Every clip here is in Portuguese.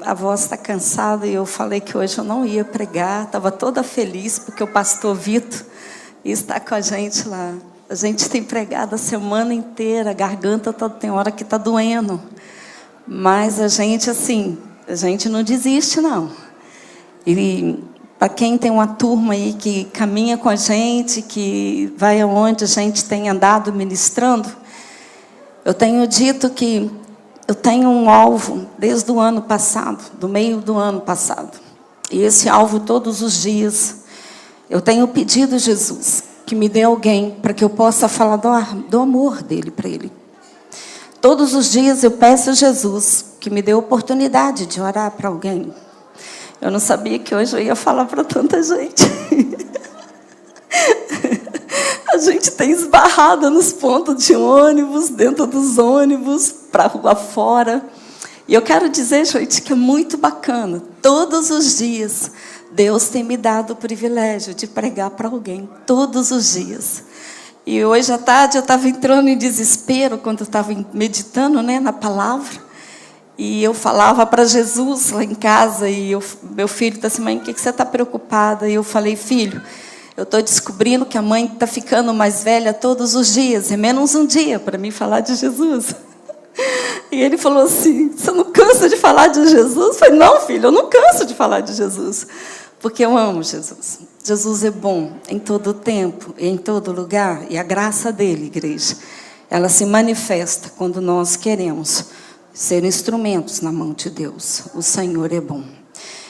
A voz está cansada e eu falei que hoje eu não ia pregar. Estava toda feliz porque o pastor Vitor está com a gente lá. A gente tem pregado a semana inteira, a garganta tem hora que está doendo. Mas a gente não desiste, não. E para quem tem uma turma aí que caminha com a gente, que vai aonde a gente tem andado ministrando, eu tenho dito que eu tenho um alvo desde o ano passado, do meio do ano passado. E esse alvo todos os dias, eu tenho pedido a Jesus que me dê alguém para que eu possa falar do amor dele para ele. Todos os dias eu peço a Jesus que me dê a oportunidade de orar para alguém. Eu não sabia que hoje eu ia falar para tanta gente. A gente tem esbarrado nos pontos de ônibus, dentro dos ônibus, para a rua fora. E eu quero dizer, gente, que é muito bacana. Todos os dias, Deus tem me dado o privilégio de pregar para alguém. Todos os dias. E hoje à tarde eu estava entrando em desespero, quando eu estava meditando, na palavra. E eu falava para Jesus lá em casa, e meu filho está assim: mãe, o que você está preocupada? E eu falei: filho, eu estou descobrindo que a mãe está ficando mais velha todos os dias, é menos um dia para mim falar de Jesus. E ele falou assim: você não cansa de falar de Jesus? Eu falei: não, filho, eu não canso de falar de Jesus, porque eu amo Jesus. Jesus é bom em todo o tempo, em todo lugar, e a graça dele, igreja, ela se manifesta quando nós queremos ser instrumentos na mão de Deus. O Senhor é bom.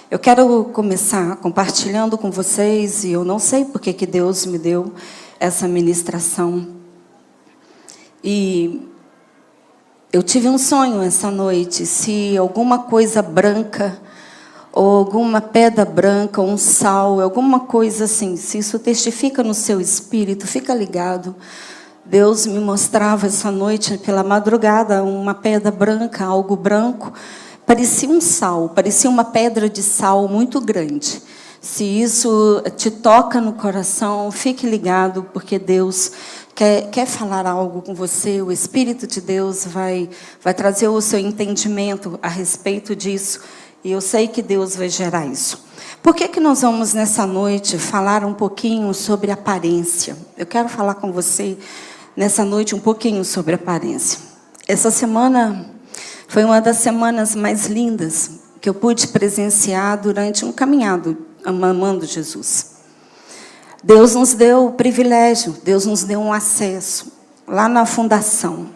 Eu quero começar compartilhando com vocês, e eu não sei porque que Deus me deu essa ministração. E eu tive um sonho essa noite, se alguma coisa branca, ou alguma pedra branca, ou um sal, alguma coisa assim, se isso testifica no seu espírito, fica ligado. Deus me mostrava essa noite, pela madrugada, uma pedra branca, algo branco. Parecia um sal, parecia uma pedra de sal muito grande. Se isso te toca no coração, fique ligado, porque Deus quer falar algo com você. O Espírito de Deus vai trazer o seu entendimento a respeito disso. E eu sei que Deus vai gerar isso. Por que nós vamos, nessa noite, falar um pouquinho sobre aparência? Eu quero falar com você, nessa noite, um pouquinho sobre aparência. Essa semana foi uma das semanas mais lindas que eu pude presenciar durante um caminhado amando Jesus. Deus nos deu o privilégio, Deus nos deu um acesso lá na fundação.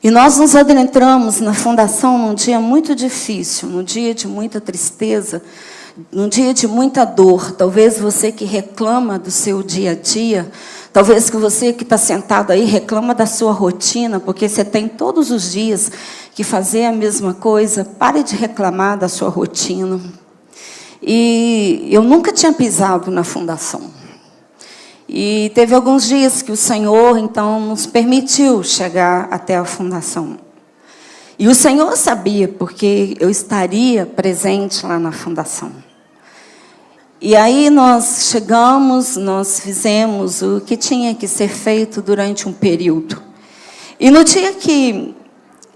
E nós nos adentramos na fundação num dia muito difícil, num dia de muita tristeza, num dia de muita dor. Talvez você que reclama do seu dia a dia, talvez que você que está sentado aí reclama da sua rotina, porque você tem todos os dias que fazer a mesma coisa. Pare de reclamar da sua rotina. E eu nunca tinha pisado na fundação. E teve alguns dias que o Senhor, então, nos permitiu chegar até a fundação. E o Senhor sabia, porque eu estaria presente lá na fundação. E aí nós chegamos, nós fizemos o que tinha que ser feito durante um período. E no dia que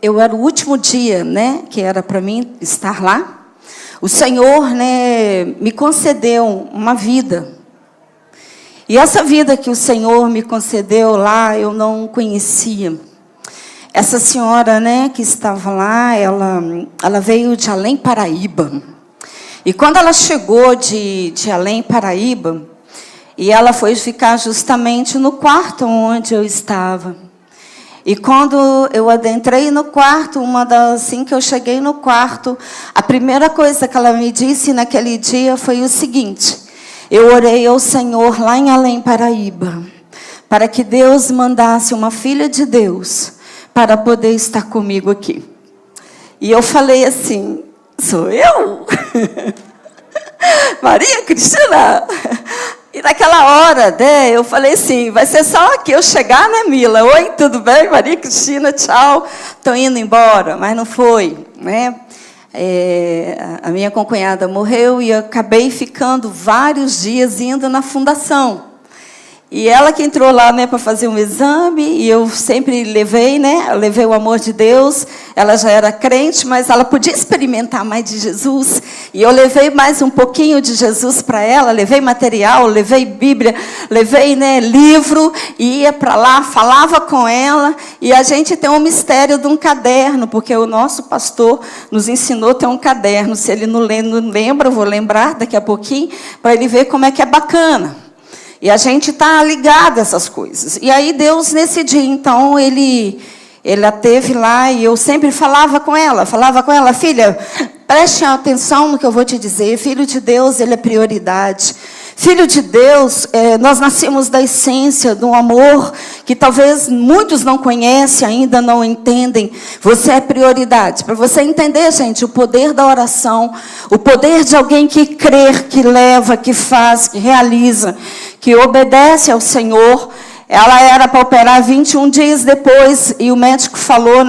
era o último dia, que era para mim estar lá, o Senhor, me concedeu uma vida. E essa vida que o Senhor me concedeu lá, eu não conhecia. Essa senhora, que estava lá, ela veio de Além Paraíba. E quando ela chegou de Além Paraíba, e ela foi ficar justamente no quarto onde eu estava. E quando eu adentrei no quarto, assim que eu cheguei no quarto, a primeira coisa que ela me disse naquele dia foi o seguinte: eu orei ao Senhor lá em Além Paraíba, para que Deus mandasse uma filha de Deus para poder estar comigo aqui. E eu falei assim: sou eu? Maria Cristina? E naquela hora, eu falei assim: vai ser só que eu chegar, Mila? Oi, tudo bem? Maria Cristina, tchau. Estou indo embora. Mas não foi, a minha concunhada morreu e eu acabei ficando vários dias indo na fundação. E ela que entrou lá, né, para fazer um exame, e eu sempre levei, né, eu levei o amor de Deus. Ela já era crente, mas ela podia experimentar mais de Jesus. E eu levei mais um pouquinho de Jesus para ela, levei material, levei Bíblia, levei, né, livro, e ia para lá, falava com ela. E a gente tem um mistério de um caderno, porque o nosso pastor nos ensinou a ter um caderno. Se ele não lembra, eu vou lembrar daqui a pouquinho, para ele ver como é que é bacana. E a gente está ligado a essas coisas. E aí Deus, nesse dia, então, ele a teve lá, e eu sempre falava com ela, filha, preste atenção no que eu vou te dizer. Filho de Deus, ele é prioridade. Filho de Deus, nós nascemos da essência, de um amor que talvez muitos não conhecem, ainda não entendem. Você é prioridade. Para você entender, gente, o poder da oração, o poder de alguém que crê, que leva, que faz, que realiza, que obedece ao Senhor. Ela era para operar 21 dias depois, e o médico falou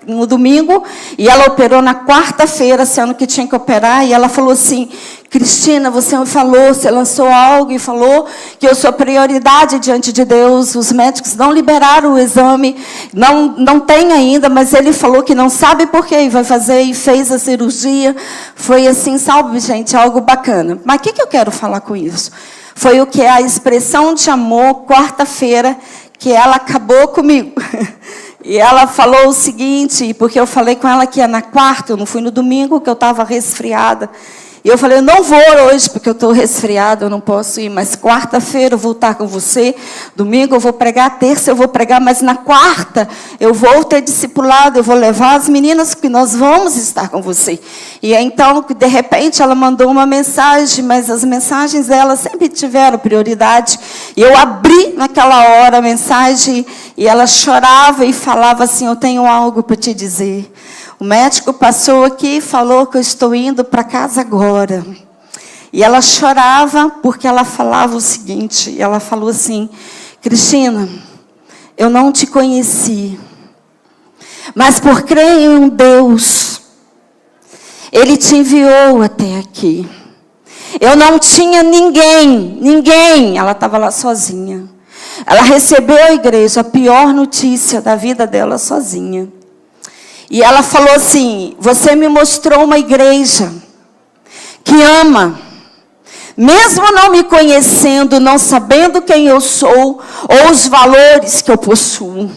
no domingo, e ela operou na quarta-feira, sendo que tinha que operar, e ela falou assim: Cristina, você lançou algo e falou que eu sou prioridade diante de Deus. Os médicos não liberaram o exame, não tem ainda, mas ele falou que não sabe por quê, e vai fazer, e fez a cirurgia. Foi assim, sabe, gente, algo bacana. Mas o que eu quero falar com isso? Foi o que a expressão de amor, quarta-feira, que ela acabou comigo. E ela falou o seguinte, porque eu falei com ela que ia na quarta, eu não fui no domingo, que eu estava resfriada. E eu falei, eu não vou hoje, porque eu estou resfriada, eu não posso ir, mas quarta-feira eu vou estar com você, domingo eu vou pregar, terça eu vou pregar, mas na quarta eu vou ter discipulado, eu vou levar as meninas, que nós vamos estar com você. E então, de repente, ela mandou uma mensagem, mas as mensagens dela sempre tiveram prioridade. E eu abri naquela hora a mensagem, e ela chorava e falava assim: eu tenho algo para te dizer. O médico passou aqui e falou que eu estou indo para casa agora. E ela chorava porque ela falava o seguinte, ela falou assim: Cristina, eu não te conheci, mas por crer em um Deus, Ele te enviou até aqui. Eu não tinha ninguém, ela estava lá sozinha. Ela recebeu a igreja, a pior notícia da vida dela, sozinha. E ela falou assim: você me mostrou uma igreja que ama, mesmo não me conhecendo, não sabendo quem eu sou, ou os valores que eu possuo.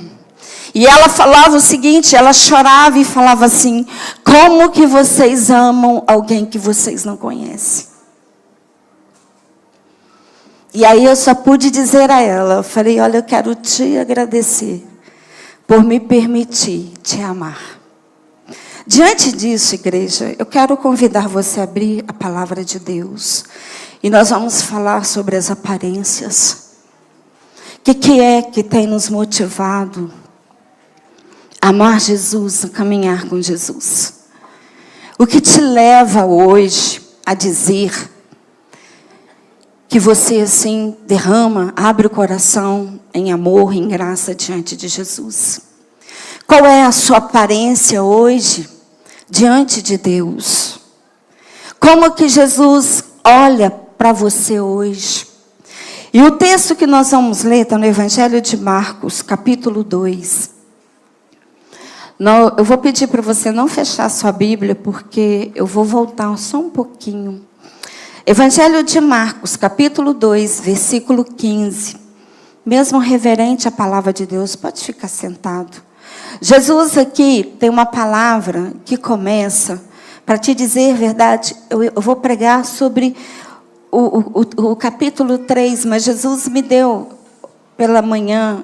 E ela falava o seguinte, ela chorava e falava assim: como que vocês amam alguém que vocês não conhecem? E aí eu só pude dizer a ela, eu falei: olha, eu quero te agradecer por me permitir te amar. Diante disso, igreja, eu quero convidar você a abrir a palavra de Deus. E nós vamos falar sobre as aparências. O que é que tem nos motivado a amar Jesus, a caminhar com Jesus? O que te leva hoje a dizer que você assim derrama, abre o coração em amor, em graça diante de Jesus? Qual é a sua aparência hoje diante de Deus? Como que Jesus olha para você hoje? E o texto que nós vamos ler está no Evangelho de Marcos, capítulo 2. Eu vou pedir para você não fechar sua Bíblia, porque eu vou voltar só um pouquinho. Evangelho de Marcos, capítulo 2, versículo 15. Mesmo reverente à palavra de Deus, pode ficar sentado. Jesus aqui tem uma palavra que começa, para te dizer a verdade, eu vou pregar sobre o capítulo 3, mas Jesus me deu pela manhã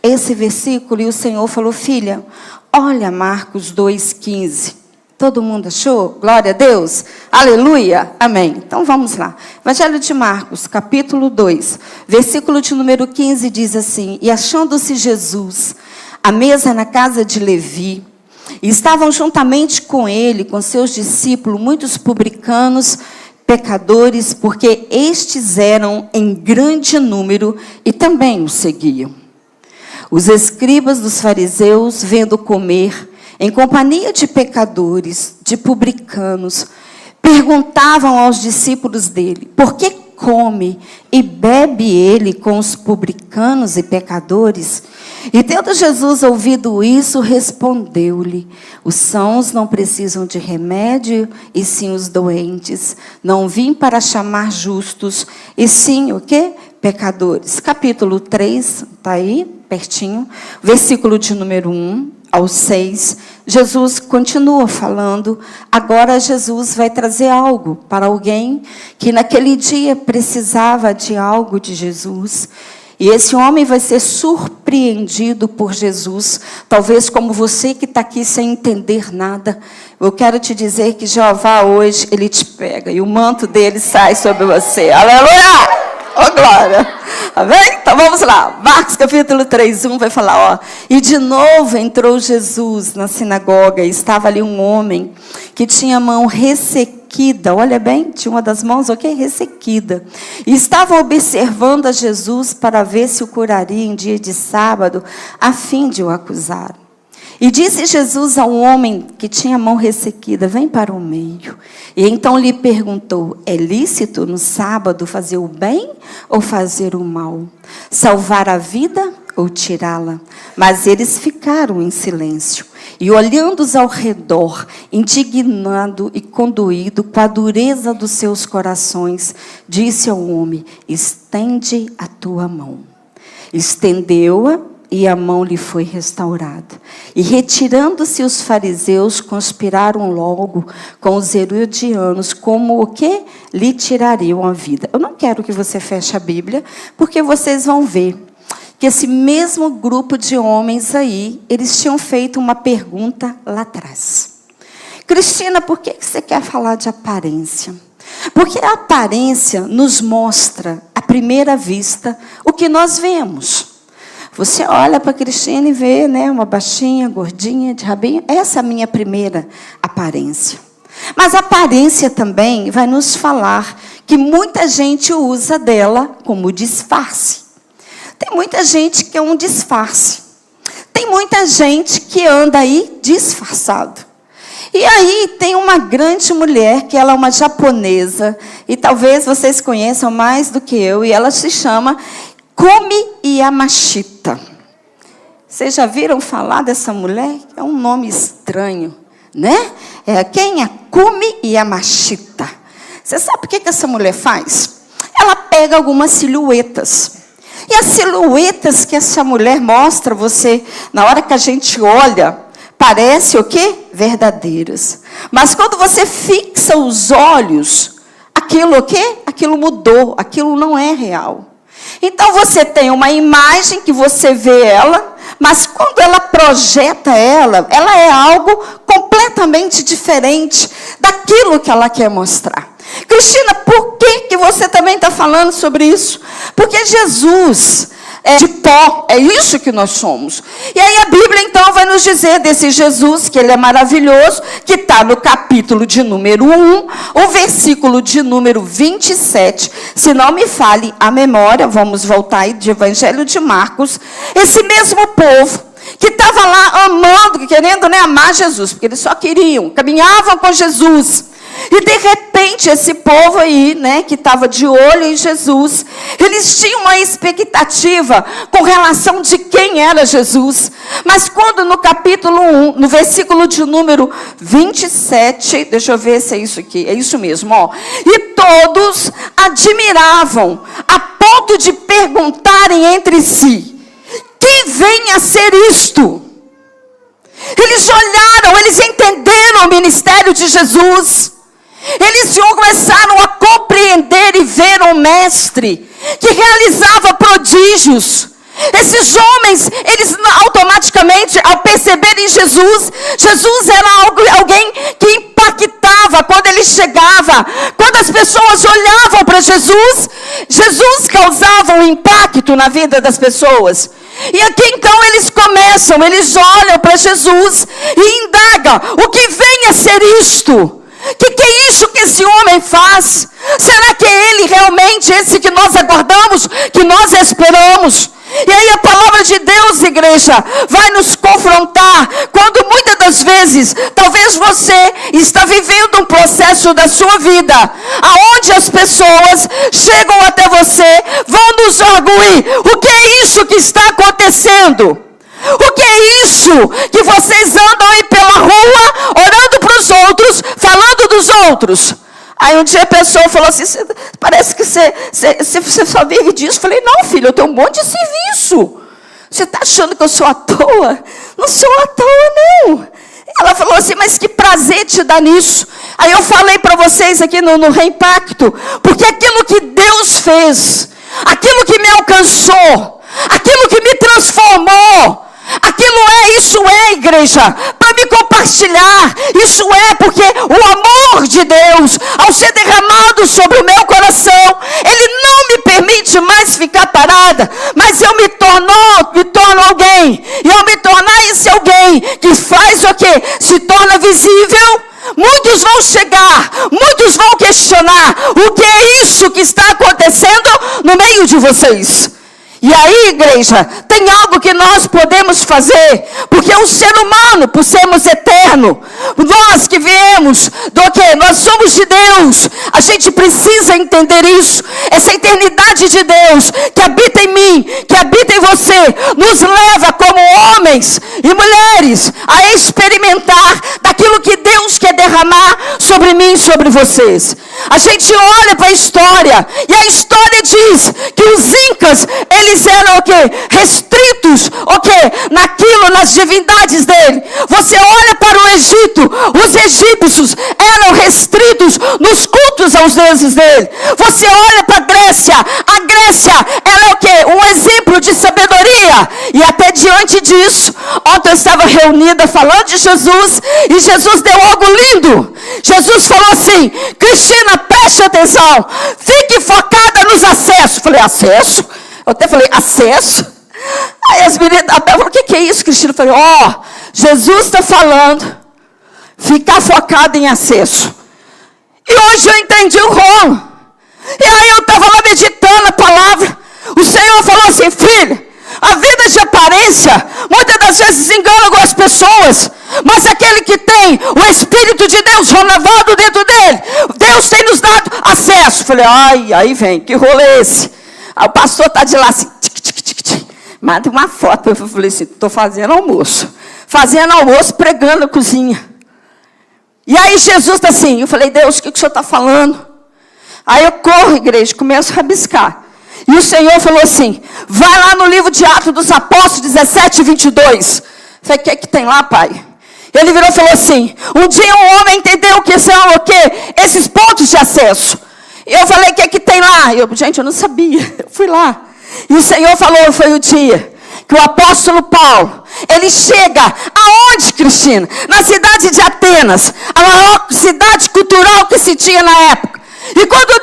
esse versículo, e o Senhor falou: filha, olha Marcos 2,15. Todo mundo achou? Glória a Deus? Aleluia? Amém. Então vamos lá. Evangelho de Marcos, capítulo 2, versículo de número 15 diz assim: e achando-se Jesus à mesa na casa de Levi, e estavam juntamente com ele, com seus discípulos, muitos publicanos, pecadores, porque estes eram em grande número e também o seguiam. Os escribas dos fariseus, vendo comer em companhia de pecadores, de publicanos, perguntavam aos discípulos dele: por que come e bebe ele com os publicanos e pecadores? E tendo Jesus ouvido isso, respondeu-lhe: os sãos não precisam de remédio, e sim os doentes. Não vim para chamar justos, e sim o quê? Pecadores. Capítulo 3, está aí, pertinho, versículo de número 1 ao 6. Jesus continua falando. Agora Jesus vai trazer algo para alguém que naquele dia precisava de algo de Jesus. E esse homem vai ser surpreendido por Jesus, talvez como você que está aqui sem entender nada. Eu quero te dizer que Jeová hoje, ele te pega e o manto dele sai sobre você. Aleluia! Ó, glória! Amém? Então vamos lá. Marcos capítulo 3, 1 vai falar, ó. E de novo entrou Jesus na sinagoga, e estava ali um homem que tinha a mão ressequida. Olha bem, tinha uma das mãos, ok? Ressequida. E estava observando a Jesus para ver se o curaria em dia de sábado, a fim de o acusar. E disse Jesus ao homem que tinha a mão ressequida: vem para o meio. E então lhe perguntou: é lícito no sábado fazer o bem ou fazer o mal? Salvar a vida ou tirá-la? Mas eles ficaram em silêncio. E olhando-os ao redor, indignado e condoído com a dureza dos seus corações, disse ao homem: estende a tua mão. Estendeu-a, e a mão lhe foi restaurada. E retirando-se os fariseus, conspiraram logo com os herodianos, como o que lhe tirariam a vida. Eu não quero que você feche a Bíblia, porque vocês vão ver que esse mesmo grupo de homens aí, eles tinham feito uma pergunta lá atrás. Cristina, por que você quer falar de aparência? Porque a aparência nos mostra, à primeira vista, o que nós vemos. Você olha para a Cristina e vê, né, uma baixinha, gordinha, de rabinho. Essa é a minha primeira aparência. Mas a aparência também vai nos falar que muita gente usa dela como disfarce. Tem muita gente que é um disfarce. Tem muita gente que anda aí disfarçado. E aí tem uma grande mulher, que ela é uma japonesa, e talvez vocês conheçam mais do que eu, e ela se chama Kumi Yamashita. Vocês já viram falar dessa mulher? É um nome estranho, né? Quem é Kumi Yamashita? Você sabe o que essa mulher faz? Ela pega algumas silhuetas. E as silhuetas que essa mulher mostra você, na hora que a gente olha, parece o quê? Verdadeiras. Mas quando você fixa os olhos, aquilo o quê? Aquilo mudou, aquilo não é real. Então você tem uma imagem que você vê ela, mas quando ela projeta ela é algo completamente diferente daquilo que ela quer mostrar. Cristina, por que você também está falando sobre isso? Porque Jesus é de pó, é isso que nós somos. E aí a Bíblia então vai nos dizer desse Jesus, que ele é maravilhoso, que está no capítulo de número 1, o versículo de número 27, se não me falhe a memória, vamos voltar aí de Evangelho de Marcos, esse mesmo povo que estava lá amando, querendo, né, amar Jesus, porque eles só queriam, caminhavam com Jesus. E de repente esse povo aí, né, que estava de olho em Jesus, eles tinham uma expectativa com relação de quem era Jesus. Mas quando no capítulo 1, no versículo de número 27, deixa eu ver se é isso aqui, é isso mesmo, ó. E todos admiravam, a ponto de perguntarem entre si: que vem a ser isto? Eles olharam, eles entenderam o ministério de Jesus. Eles começaram a compreender e ver um mestre que realizava prodígios. Esses homens, eles automaticamente, ao perceberem Jesus, Jesus era alguém que impactava quando ele chegava. Quando as pessoas olhavam para Jesus, Jesus causava um impacto na vida das pessoas. E aqui então eles eles olham para Jesus e indagam: o que vem a ser isto? Que é isso que esse homem faz? Será que é ele realmente esse que nós aguardamos, que nós esperamos? E aí a palavra de Deus, igreja, vai nos confrontar quando muitas das das vezes, talvez você está vivendo um processo da sua vida, aonde as pessoas chegam até você, vão nos arguir. O que é isso que está acontecendo? O que é isso que vocês andam aí pela rua, orando para os outros, falando dos outros? Aí um dia a pessoa falou assim, parece que você só vive disso. Eu falei, não, filho, eu tenho um monte de serviço. Você está achando que eu sou à toa? Não sou à toa, não. Ela falou assim, mas que prazer te dá nisso. Aí eu falei para vocês aqui no Reimpacto, porque aquilo que Deus fez, aquilo que me alcançou, aquilo que me transformou, isso é igreja, para me compartilhar, isso é porque o amor de Deus, ao ser derramado sobre o meu coração, Ele não me permite mais ficar parada, mas eu me torno alguém, e ao me tornar esse alguém, que faz o quê? Se torna visível. Muitos vão chegar, muitos vão questionar, o que é isso que está acontecendo no meio de vocês? E aí, igreja, tem algo que nós podemos fazer, porque o ser humano, por sermos eternos, nós que viemos do quê? Nós somos de Deus, a gente precisa entender isso, essa eternidade de Deus, que habita em mim, que habita em você, nos leva como homens e mulheres, a experimentar daquilo que Deus quer derramar sobre mim e sobre vocês. A gente olha para a história, e a história diz que os incas, eles eram o quê? Restritos, o quê? Naquilo, nas divindades dele. Você olha para o Egito, os egípcios eram restritos nos cultos aos deuses dele. Você olha para a Grécia ela é o quê? Um exemplo de sabedoria. E até diante disso, ontem eu estava reunida falando de Jesus, e Jesus deu algo lindo. Jesus falou assim, Cristina, preste atenção, fique focada nos acessos. Eu falei, acesso? Eu até falei, acesso? Aí as meninas, a Bel falou, o que é isso, Cristina? Eu falei, Jesus está falando, ficar focado em acesso. E hoje eu entendi o rolo. E aí eu estava lá meditando a palavra. O Senhor falou assim, filho, a vida de aparência, muitas das vezes engana algumas pessoas, mas aquele que tem o Espírito de Deus renovado dentro dele, Deus tem nos dado acesso. Falei, aí vem, que rolo é esse? Aí o pastor está de lá assim, manda uma foto. Eu falei assim, estou fazendo almoço, pregando na cozinha. E aí Jesus está assim, eu falei, Deus, o que o Senhor está falando? Aí eu corro, igreja, começo a rabiscar. E o Senhor falou assim, vai lá no livro de Atos dos Apóstolos 17, 22. Eu falei, o que é que tem lá, pai? Ele virou e falou assim, um dia um homem entendeu o que são o quê? Esses pontos de acesso. Eu falei, o que é que tem lá? Gente, eu não sabia, eu fui lá. E o Senhor falou, foi o dia que o apóstolo Paulo, ele chega, aonde, Cristina? Na cidade de Atenas, a maior cidade cultural que se tinha na época. E quando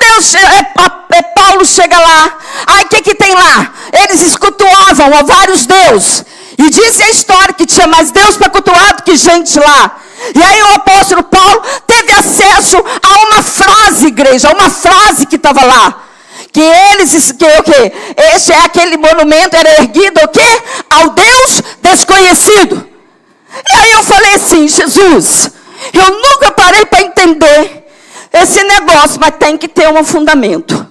Paulo chega lá, aí o que tem lá? Eles escultuavam a vários deuses. E diz a história que tinha mais Deus para cultuar do que gente lá. E aí o apóstolo Paulo teve acesso a uma frase, igreja, uma frase que estava lá. Que o quê? Esse é aquele monumento, era erguido o quê? Ao Deus desconhecido. E aí eu falei assim, Jesus, eu nunca parei para entender esse negócio, mas tem que ter um fundamento.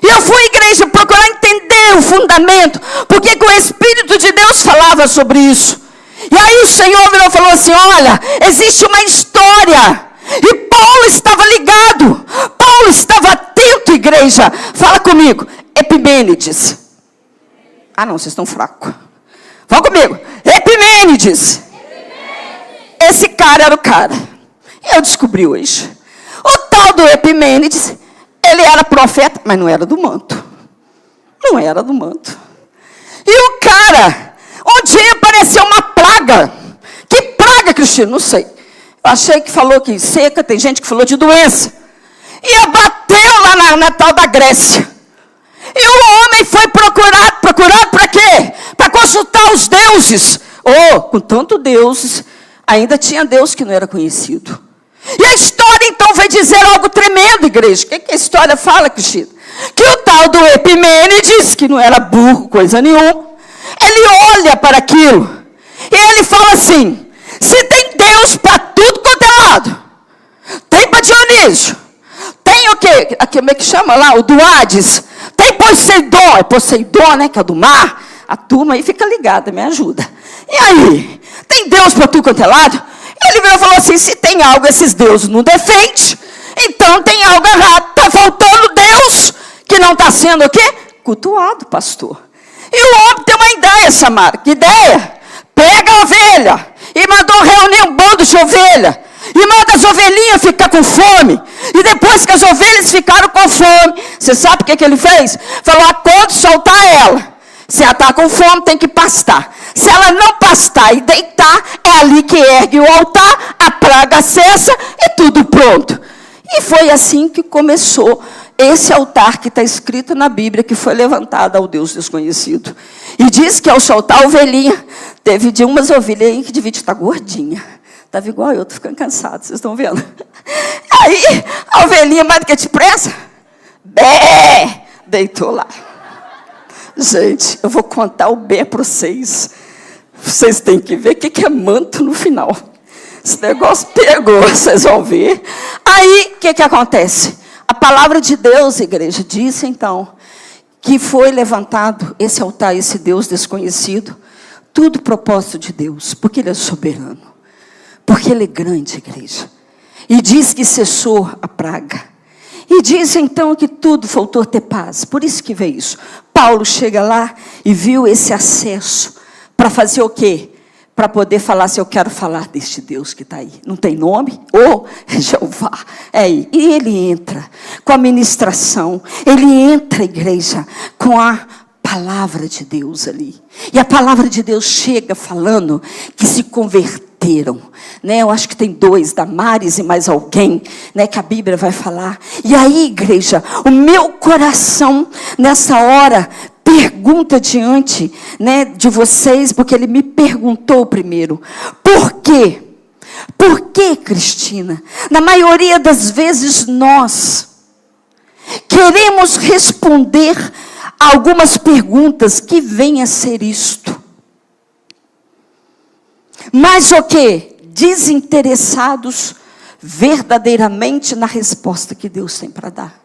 E eu fui, igreja, procurar entender o fundamento, porque o Espírito de Deus falava sobre isso. E aí o Senhor virou e falou assim, olha, existe uma história. E Paulo estava ligado, Paulo estava atento, igreja. Fala comigo, Epimênides. Não, vocês estão fracos. Fala comigo, Epimênides. Esse cara era o cara. Eu descobri hoje. O tal do Epimênides, ele era profeta, mas não era do manto. Não era do manto. E o cara, um dia apareceu uma praga. Que praga, Cristina? Não sei. Eu achei que falou que seca, tem gente que falou de doença. E abateu lá na tal da Grécia. E o homem foi procurado para quê? Para consultar os deuses. Com tanto deuses, ainda tinha Deus que não era conhecido. E a história então vai dizer algo tremendo, igreja. O que a história fala, Cristina? Que o tal do Epimênides, que não era burro, coisa nenhuma, ele olha para aquilo. E ele fala assim, Se tem Deus para tudo quanto é lado, tem para Dionísio, tem o quê? Como é que chama lá? O do Hades. Tem Poseidon, é Poseidon, né? Que é do mar. A turma aí fica ligada, me ajuda. E aí? Tem Deus para tudo quanto é lado? Ele virou e falou assim: se tem algo esses deuses não defendem, então tem algo errado. Está faltando Deus que não está sendo o quê? Cultuado, pastor. E o homem tem uma ideia, Samara. Que ideia? Pega a ovelha e mandou reunir um bando de ovelha. E manda as ovelhinhas ficar com fome. E depois que as ovelhas ficaram com fome, você sabe o que ele fez? Falou: quando soltar ela, se ela está com fome, tem que pastar. Se ela não pastar e deitar, é ali que ergue o altar, a praga cessa e tudo pronto. E foi assim que começou esse altar que está escrito na Bíblia, que foi levantado ao Deus desconhecido. E diz que ao soltar a ovelhinha, teve de umas ovelhas aí que devia estar gordinha. Estava igual eu, estou ficando cansado, vocês estão vendo? Aí, a ovelhinha mais do que depressa, bé, deitou lá. Gente, eu vou contar o bé para vocês. Vocês têm que ver o que é manto no final. Esse negócio pegou, vocês vão ver. Aí, o que acontece? A palavra de Deus, igreja, disse então, que foi levantado esse altar, esse Deus desconhecido, tudo propósito de Deus, porque Ele é soberano. Porque Ele é grande, igreja. E diz que cessou a praga. E diz então que tudo faltou ter paz. Por isso que veio isso. Paulo chega lá e viu esse acesso. Para fazer o quê? Para poder falar assim: eu quero falar deste Deus que está aí. Não tem nome? Jeová. É aí. E ele entra com a ministração. Ele entra, igreja, com a palavra de Deus ali. E a palavra de Deus chega falando que se converteram, né? Eu acho que tem 2, Damares e mais alguém, né? Que a Bíblia vai falar. E aí, igreja, o meu coração nessa hora pergunta diante, né, de vocês, porque ele me perguntou primeiro: por quê? Por que, Cristina? Na maioria das vezes nós queremos responder a algumas perguntas que vêm a ser isto. Mas o quê? Desinteressados verdadeiramente na resposta que Deus tem para dar.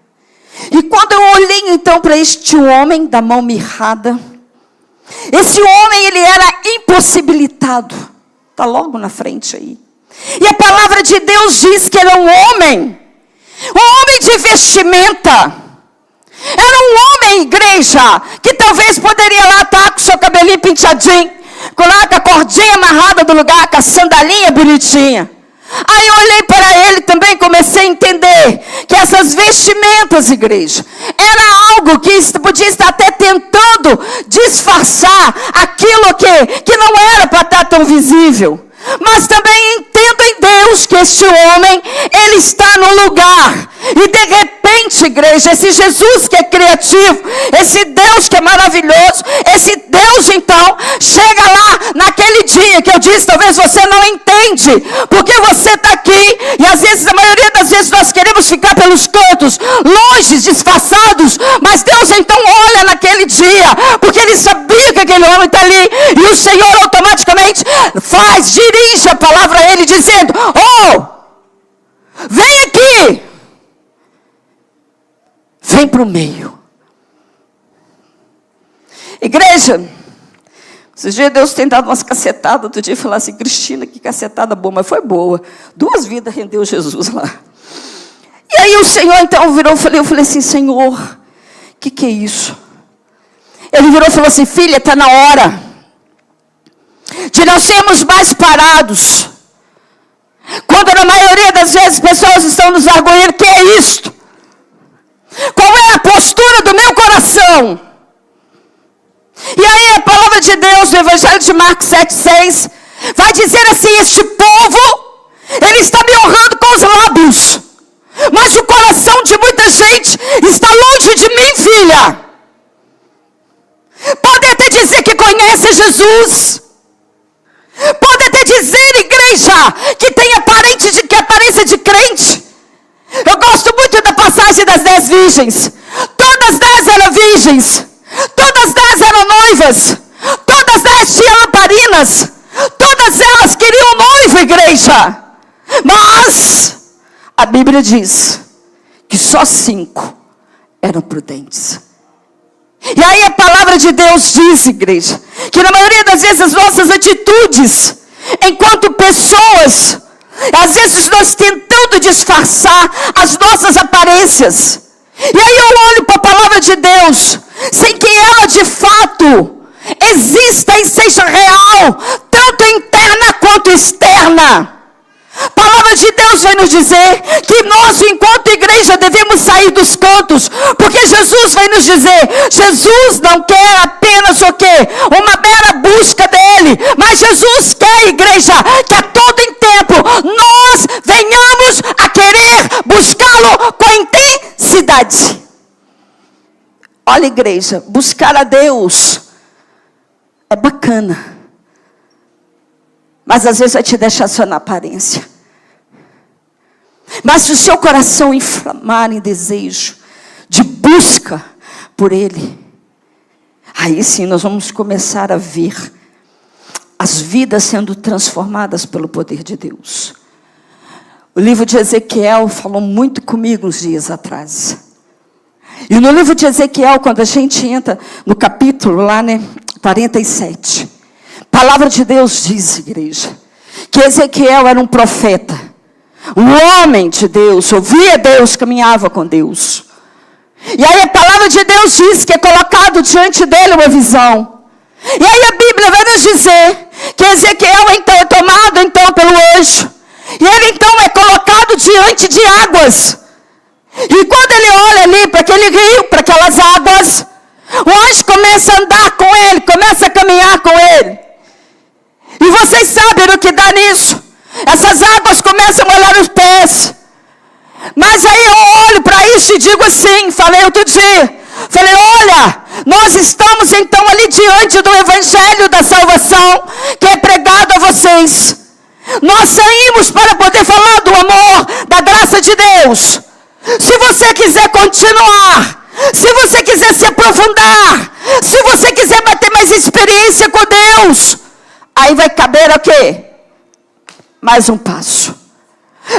E quando eu olhei então para este homem da mão mirrada, esse homem ele era impossibilitado. Está logo na frente aí. E a palavra de Deus diz que era um homem de vestimenta. Era um homem, igreja, que talvez poderia lá estar com o seu cabelinho penteadinho, com a cordinha amarrada do lugar, com a sandalinha bonitinha. Aí eu olhei para ele também, comecei a entender que essas vestimentas, igreja, era algo que podia estar até tentando disfarçar aquilo que não era para estar tão visível. Mas também entendo em Deus que este homem, ele está no lugar. E de repente, igreja, esse Jesus que é criativo, esse Deus que é maravilhoso, esse Deus então, chega lá naquele dia que eu disse, talvez você não entende, porque você está aqui, e às vezes, a maioria das vezes nós queremos ficar pelos cantos, longe, disfarçados, mas Deus então olha naquele dia, porque Ele sabia que aquele homem está ali, e o Senhor automaticamente dirige a palavra a ele, dizendo: vem aqui, vem para o meio. Igreja, esses dias Deus tem dado umas cacetadas. Outro dia falar assim: Cristina, que cacetada boa, mas foi boa. 2 vidas rendeu Jesus lá. E aí o Senhor então virou, eu falei assim: Senhor, o que é isso? Ele virou e falou assim: filha, está na hora de nós sermos mais parados. Quando na maioria das vezes pessoas estão nos arguindo: que é isto? Qual é a postura do meu coração? E aí a palavra de Deus, no Evangelho de Marcos 7,6, vai dizer assim: este povo, ele está me honrando com os lábios, mas o coração de muita gente está longe de mim, filha. Pode até dizer que conhece Jesus, pode até dizer, igreja, que tem aparência de crente. Eu gosto muito da passagem das 10 virgens. Todas 10 eram virgens, todas 10 eram noivas, todas 10 tinham lamparinas, todas Todas elas queriam noivo, igreja. Mas a Bíblia diz que só 5 eram prudentes. E aí a palavra de Deus diz, igreja, que na maioria das vezes as nossas atitudes, enquanto pessoas, às vezes nós tentando disfarçar as nossas aparências. E aí eu olho para a palavra de Deus, sem que ela de fato exista e seja real, tanto interna quanto externa. A palavra de Deus vai nos dizer que nós, enquanto igreja, devemos sair dos cantos, porque Jesus vai nos dizer, Jesus não quer apenas o quê? Uma mera busca dele, mas Jesus quer, igreja, que a todo tempo nós venhamos a querer buscá-lo com intensidade. Olha, igreja, buscar a Deus é bacana, mas às vezes vai te deixar só na aparência. Mas se o seu coração inflamar em desejo de busca por Ele, aí sim nós vamos começar a ver as vidas sendo transformadas pelo poder de Deus. O livro de Ezequiel falou muito comigo uns dias atrás. E no livro de Ezequiel, quando a gente entra no capítulo lá, 47, a palavra de Deus diz, igreja, que Ezequiel era um profeta, um homem de Deus, ouvia Deus, caminhava com Deus. E aí a palavra de Deus diz que é colocado diante dele uma visão. E aí a Bíblia vai nos dizer que Ezequiel então é tomado então pelo anjo. E ele então é colocado diante de águas. E quando ele olha ali para aquele rio, para aquelas águas, o anjo começa a andar com ele, começa a caminhar com ele. E vocês sabem o que dá nisso? Essas águas começam a molhar os pés. Mas aí eu olho para isso e digo assim, falei outro dia, falei, olha, nós estamos então ali diante do evangelho da salvação, que é pregado a vocês. Nós saímos para poder falar do amor, da graça de Deus. Se você quiser continuar, se você quiser se aprofundar, se você quiser bater mais experiência com Deus, aí vai caber o quê? Mais um passo.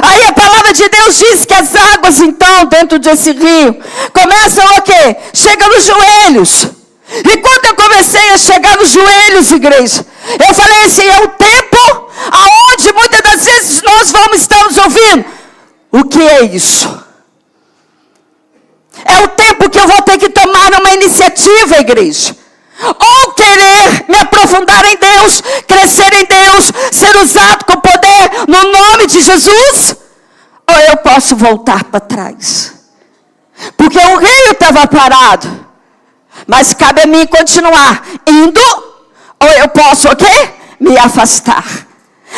Aí a palavra de Deus diz que as águas então, dentro desse rio, começam o quê? Chega nos joelhos. E quando eu comecei a chegar nos joelhos, igreja, eu falei assim, é o tempo aonde muitas das vezes nós vamos estar nos ouvindo. O que é isso? É o tempo que eu vou ter que tomar uma iniciativa, igreja. Ou querer me aprofundar em Deus, crescer em Deus, ser usado com poder no nome de Jesus, ou eu posso voltar para trás. Porque o rio estava parado, mas cabe a mim continuar indo, ou eu posso o quê? Me afastar.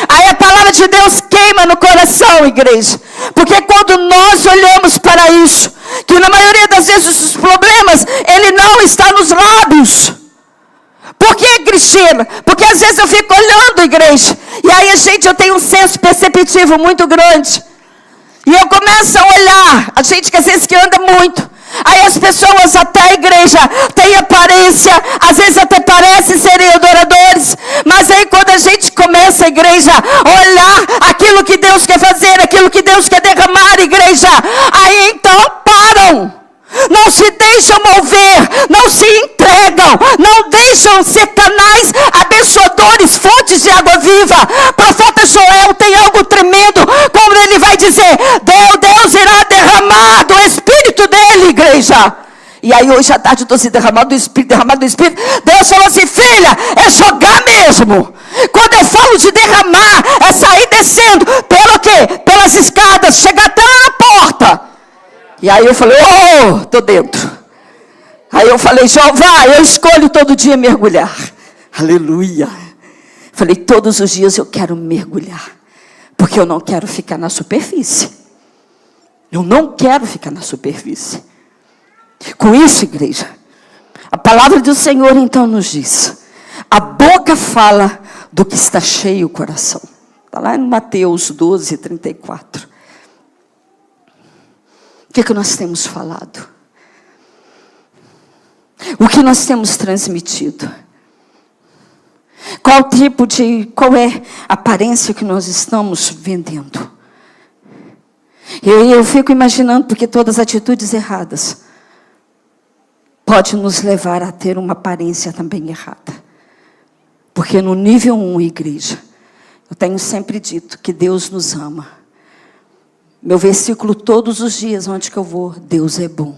Aí a palavra de Deus queima no coração, igreja. Porque quando nós olhamos para isso, que na maioria das vezes os problemas, ele não está nos lábios. Por que, Cristina? Porque às vezes eu fico olhando, igreja, e aí, gente, eu tenho um senso perceptivo muito grande. E eu começo a olhar, a gente que às vezes que anda muito. Aí as pessoas até a igreja têm aparência, às vezes até parecem serem adoradores, mas aí quando a gente começa a igreja a olhar aquilo que Deus quer fazer, aquilo que Deus quer derramar, igreja, aí então param. Não se deixam mover, não se entregam, não deixam ser canais abençoadores, fontes de água viva. Profeta Joel tem algo tremendo, como ele vai dizer, Deus irá derramar do Espírito dele, igreja. E aí hoje à tarde eu estou se derramando do Espírito, Deus falou assim, filha, é jogar mesmo. Quando eu falo de derramar, é sair descendo, pelo quê? Pelas escadas, chegar até lá na porta. E aí eu falei, estou dentro. Aí eu falei, Jeová, eu escolho todo dia mergulhar. Aleluia. Falei, todos os dias eu quero mergulhar. Porque eu não quero ficar na superfície. Eu não quero ficar na superfície. Com isso, igreja, a palavra do Senhor então nos diz, a boca fala do que está cheio o coração. Está lá em Mateus 12, 34. O que nós temos falado? O que nós temos transmitido? Qual é a aparência que nós estamos vendendo? Eu fico imaginando, porque todas as atitudes erradas podem nos levar a ter uma aparência também errada. Porque no nível 1, igreja, eu tenho sempre dito que Deus nos ama. Meu versículo todos os dias, onde que eu vou, Deus é bom.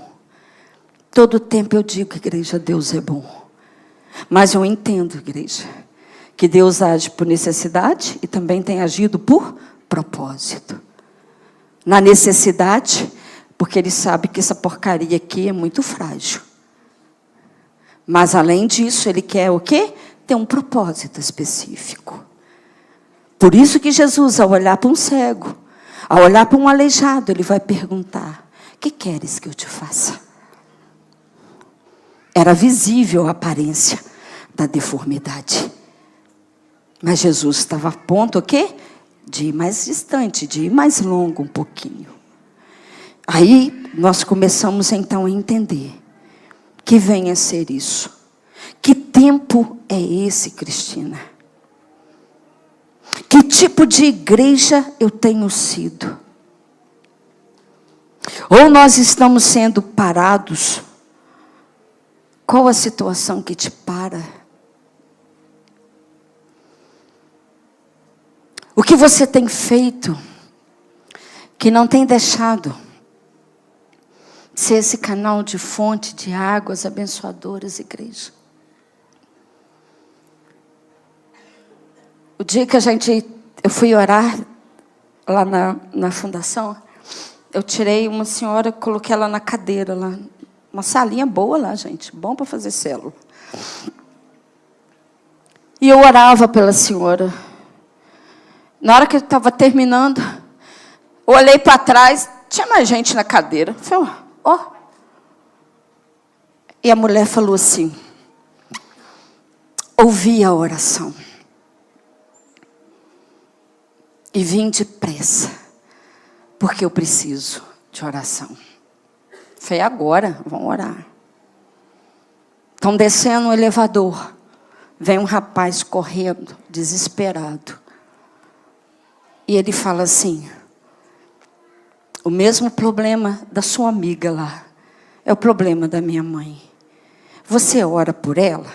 Todo tempo eu digo, igreja, Deus é bom. Mas eu entendo, igreja, que Deus age por necessidade e também tem agido por propósito. Na necessidade, porque Ele sabe que essa porcaria aqui é muito frágil. Mas além disso, Ele quer o quê? Ter um propósito específico. Por isso que Jesus, ao olhar para um cego, ao olhar para um aleijado, Ele vai perguntar: o que queres que eu te faça? Era visível a aparência da deformidade. Mas Jesus estava a ponto, o quê? De ir mais distante, de ir mais longo um pouquinho. Aí, nós começamos então a entender que vem a ser isso. Que tempo é esse, Cristina? Que tipo de igreja eu tenho sido? Ou nós estamos sendo parados? Qual a situação que te para? O que você tem feito que não tem deixado ser esse canal de fonte de águas abençoadoras, igreja? O dia que eu fui orar lá na fundação, eu tirei uma senhora, coloquei ela na cadeira lá. Uma salinha boa lá, gente. Bom para fazer célula. E eu orava pela senhora. Na hora que eu estava terminando, eu olhei para trás, tinha mais gente na cadeira. Falei, ó. E a mulher falou assim: ouvi a oração. E vim depressa, porque eu preciso de oração. Falei, agora, vamos orar. Estão descendo o elevador. Vem um rapaz correndo, desesperado. E ele fala assim: o mesmo problema da sua amiga lá é o problema da minha mãe. Você ora por ela?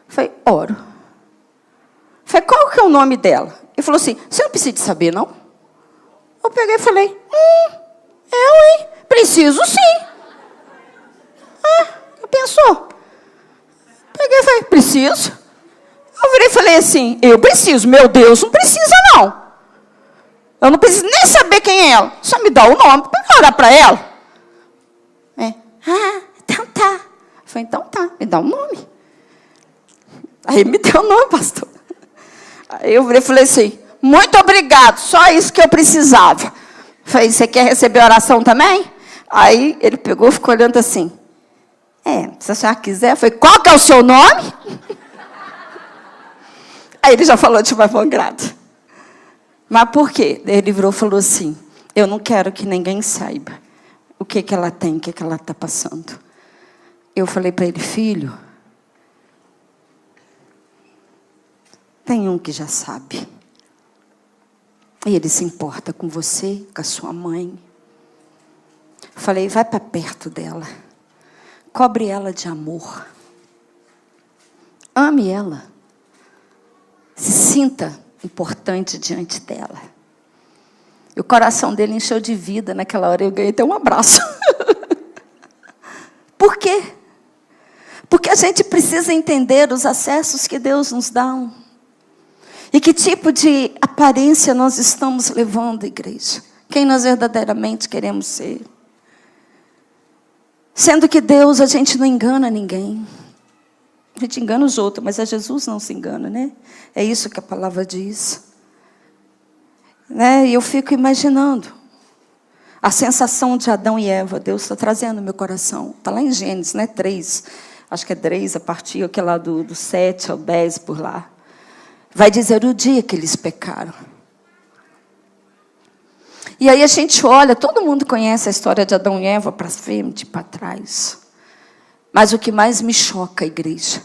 Falei, oro. Falei, qual que é o nome dela? Ele falou assim, você não precisa de saber, não? Eu peguei e falei, hein? Preciso sim. Pensou? Peguei e falei, preciso? Eu virei e falei assim, eu preciso. Meu Deus, não precisa não. Eu não preciso nem saber quem é ela. Só me dá o nome para eu orar para ela. Então tá. Eu falei, então tá, me dá o nome. Aí me deu o nome, pastor. Aí eu virei e falei assim, muito obrigado, só isso que eu precisava. Falei, você quer receber oração também? Aí ele pegou e ficou olhando assim. Se a senhora quiser. Eu falei, qual que é o seu nome? Aí ele já falou de mais bom grado. Mas por quê? Ele virou e falou assim, eu não quero que ninguém saiba o que ela tem, o que ela está passando. Eu falei para ele, filho, tem um que já sabe. E ele se importa com você, com a sua mãe. Falei, vai para perto dela. Cobre ela de amor. Ame ela. Se sinta importante diante dela. E o coração dele encheu de vida. Naquela hora eu ganhei até um abraço. Por quê? Porque a gente precisa entender os acessos que Deus nos dá. E que tipo de aparência nós estamos levando, igreja? Quem nós verdadeiramente queremos ser? Sendo que Deus, a gente não engana ninguém. A gente engana os outros, mas a Jesus não se engana, né? É isso que a palavra diz. E eu fico imaginando a sensação de Adão e Eva. Deus está trazendo no meu coração. Está lá em Gênesis, 3. Acho que é 3, a partir lá do 7 ao 10, por lá. Vai dizer o dia que eles pecaram. E aí a gente olha, todo mundo conhece a história de Adão e Eva, para frente e para trás. Mas o que mais me choca, igreja,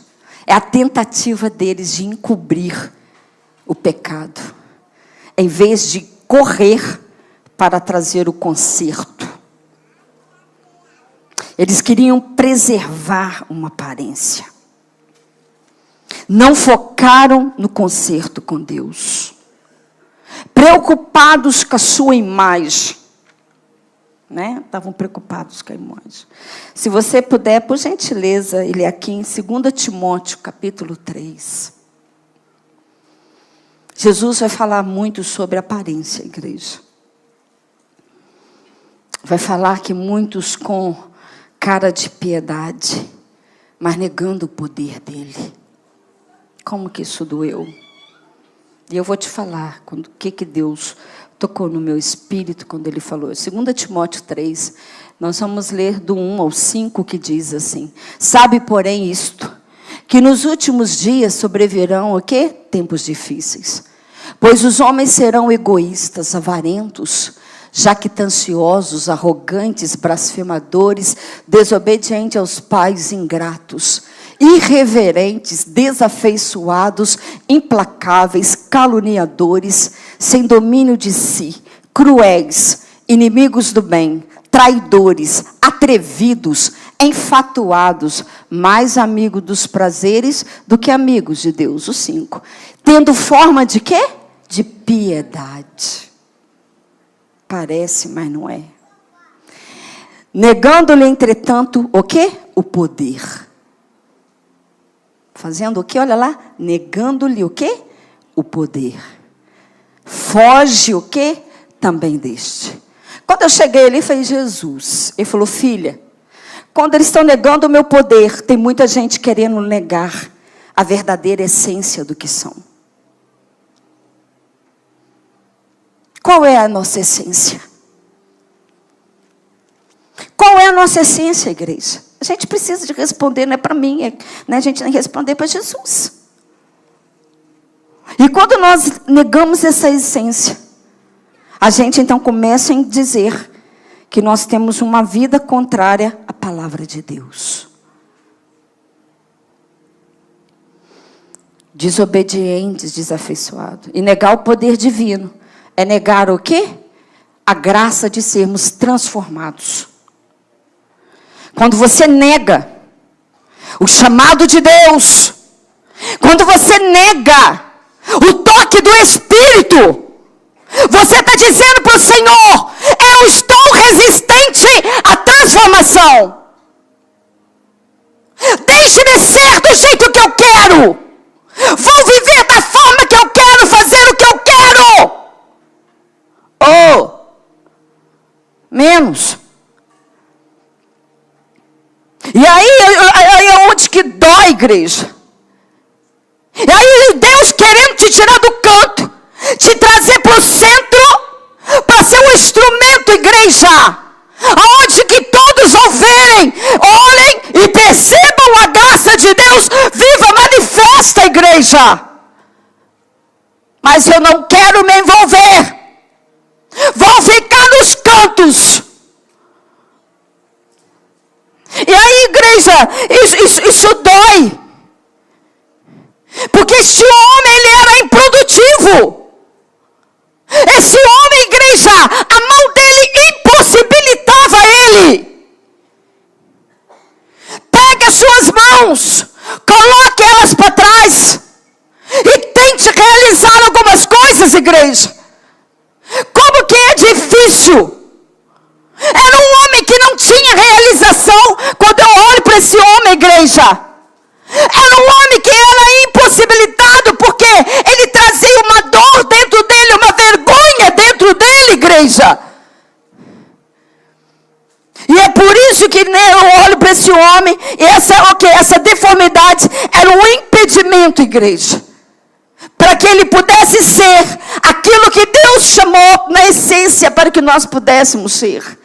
É a tentativa deles de encobrir o pecado, em vez de correr para trazer o conserto. Eles queriam preservar uma aparência. Não focaram no conserto com Deus. Preocupados com a sua imagem. Né? Estavam preocupados com a imagem. Se você puder, por gentileza, ele é aqui em 2 Timóteo, capítulo 3. Jesus vai falar muito sobre aparência, igreja. Vai falar que muitos com cara de piedade, mas negando o poder dele. Como que isso doeu? E eu vou te falar o que Deus tocou no meu espírito quando ele falou. 2 Timóteo 3, nós vamos ler do 1 ao 5, que diz assim: sabe, porém, isto, que nos últimos dias sobrevirão o quê? Tempos difíceis. Pois os homens serão egoístas, avarentos, jactanciosos, arrogantes, blasfemadores, desobedientes aos pais, ingratos, irreverentes, desafeiçoados, implacáveis, caluniadores, sem domínio de si, cruéis, inimigos do bem, traidores, atrevidos, enfatuados, mais amigos dos prazeres do que amigos de Deus. O 5. Tendo forma de quê? De piedade. Parece, mas não é. Negando-lhe, entretanto, o quê? O poder. Fazendo o quê? Olha lá. Negando-lhe o quê? O poder. Foge o quê? Também deste. Quando eu cheguei ali, foi Jesus. Ele falou: filha, quando eles estão negando o meu poder, tem muita gente querendo negar a verdadeira essência do que são. Qual é a nossa essência? Qual é a nossa essência, igreja? A gente precisa de responder, não é para mim, né? A gente tem que responder para Jesus. E quando nós negamos essa essência, a gente então começa a dizer que nós temos uma vida contrária à palavra de Deus. Desobedientes, desafeiçoados. E negar o poder divino é negar o quê? A graça de sermos transformados. Quando você nega o chamado de Deus, quando você nega o toque do Espírito, você está dizendo para o Senhor: eu estou resistente à transformação. Deixe-me ser do jeito que eu quero. Vou viver da forma que eu quero, fazer o que eu quero. Ou menos. E aí é onde que dói, igreja. E aí Deus querendo te tirar do canto, te trazer para o centro, para ser um instrumento, igreja, aonde que todos ouvirem, olhem e percebam a graça de Deus viva, manifesta, igreja. Mas eu não quero me envolver, vou ficar nos cantos. E aí, igreja, isso dói. Porque este homem, ele era improdutivo. Esse homem, igreja, a mão dele impossibilitava ele. Pegue as suas mãos, coloque elas para trás e tente realizar algumas coisas, igreja. Como que é difícil. Era um homem que não tinha realização. Quando eu olho para esse homem, igreja, era um homem que era impossibilitado, porque ele trazia uma dor dentro dele, uma vergonha dentro dele, igreja. E é por isso que eu olho para esse homem, e essa deformidade era um impedimento, igreja, para que ele pudesse ser aquilo que Deus chamou na essência para que nós pudéssemos ser.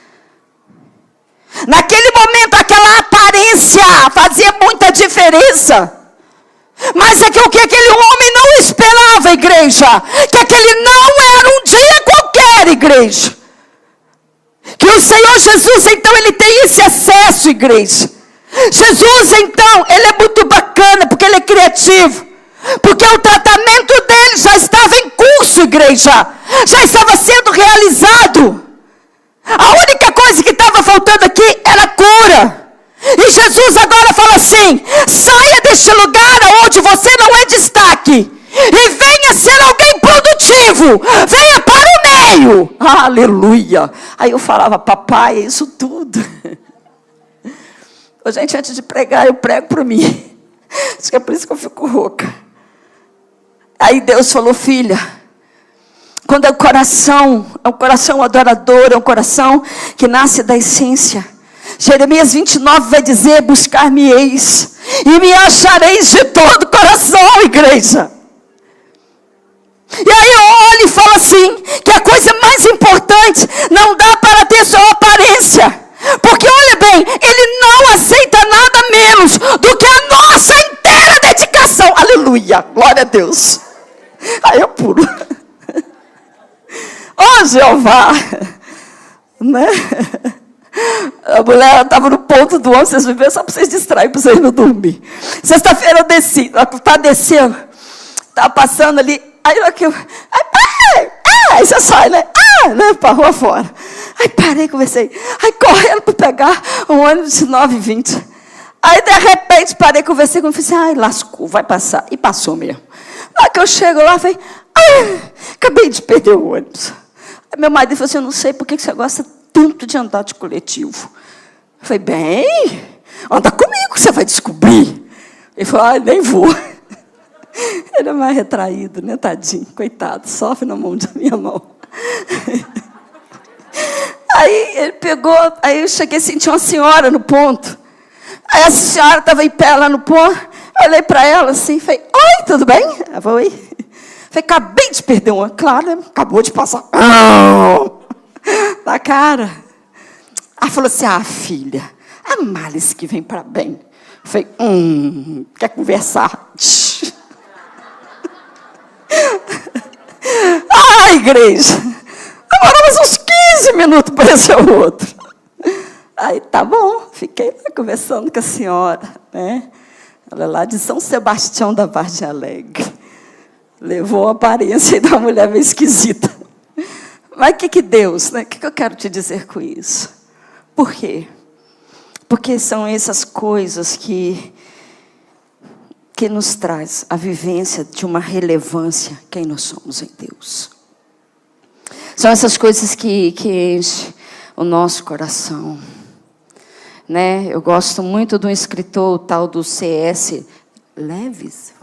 Naquele momento, aquela aparência fazia muita diferença. Mas é que o que aquele homem não esperava, igreja, que aquele não era um dia qualquer, igreja. Que o Senhor Jesus, então, ele tem esse acesso, igreja, Jesus, então, ele é muito bacana, porque ele é criativo. Porque o tratamento dele já estava em curso, igreja. Já estava sendo realizado. A única coisa que estava faltando aqui era cura. E Jesus agora fala assim: saia deste lugar onde você não é destaque. E venha ser alguém produtivo. Venha para o meio. Aleluia. Aí eu falava: papai, é isso tudo. Ô, gente, antes de pregar, eu prego para mim. Acho que é por isso que eu fico rouca. Aí Deus falou: filha, quando é um coração adorador, é um coração que nasce da essência. Jeremias 29 vai dizer: buscar-me-eis e me achareis de todo o coração, igreja. E aí eu olho e falo assim, que a coisa mais importante não dá para ter só aparência. Porque olha bem, ele não aceita nada menos do que a nossa inteira dedicação. Aleluia, glória a Deus. Aí eu pulo. Ô Jeová, né? A mulher estava no ponto do ônibus, vocês me viram, só para vocês distraírem, para vocês não dormir. Sexta-feira eu desci, está descendo, está passando ali, aí você sai, né? Para a rua fora. Aí parei, conversei. Aí correndo para pegar um ônibus de 9h20. Aí de repente parei, conversei com ele, falei assim: ai, lascou, vai passar. E passou mesmo. Na hora que eu chego lá, falei: ai, acabei de perder o ônibus. Aí meu marido falou assim: eu não sei por que você gosta tanto de andar de coletivo. Eu falei: bem, anda comigo, você vai descobrir. Ele falou: ai, nem vou. Ele é mais retraído, né, tadinho, coitado, sofre na minha mão. Aí ele pegou, aí eu cheguei e senti uma senhora no ponto. Aí essa senhora estava em pé lá no ponto. Eu olhei para ela assim, falei: oi, tudo bem? Ela falou: oi. Falei: acabei de perder uma. Claro, acabou de passar. Na cara. Ela falou assim: ah, filha, há males que vem para bem. Eu falei: quer conversar? Igreja, agora mais uns 15 minutos para aparecer o outro. Aí tá bom, fiquei lá conversando com a senhora, né? Ela é lá de São Sebastião da Vargem Alegre. Levou a aparência da mulher meio esquisita. Mas o que Deus, né? O que eu quero te dizer com isso? Por quê? Porque são essas coisas que nos traz a vivência de uma relevância quem nós somos em Deus. São essas coisas que enchem o nosso coração, né? Eu gosto muito de um escritor, o tal do C.S. Lewis.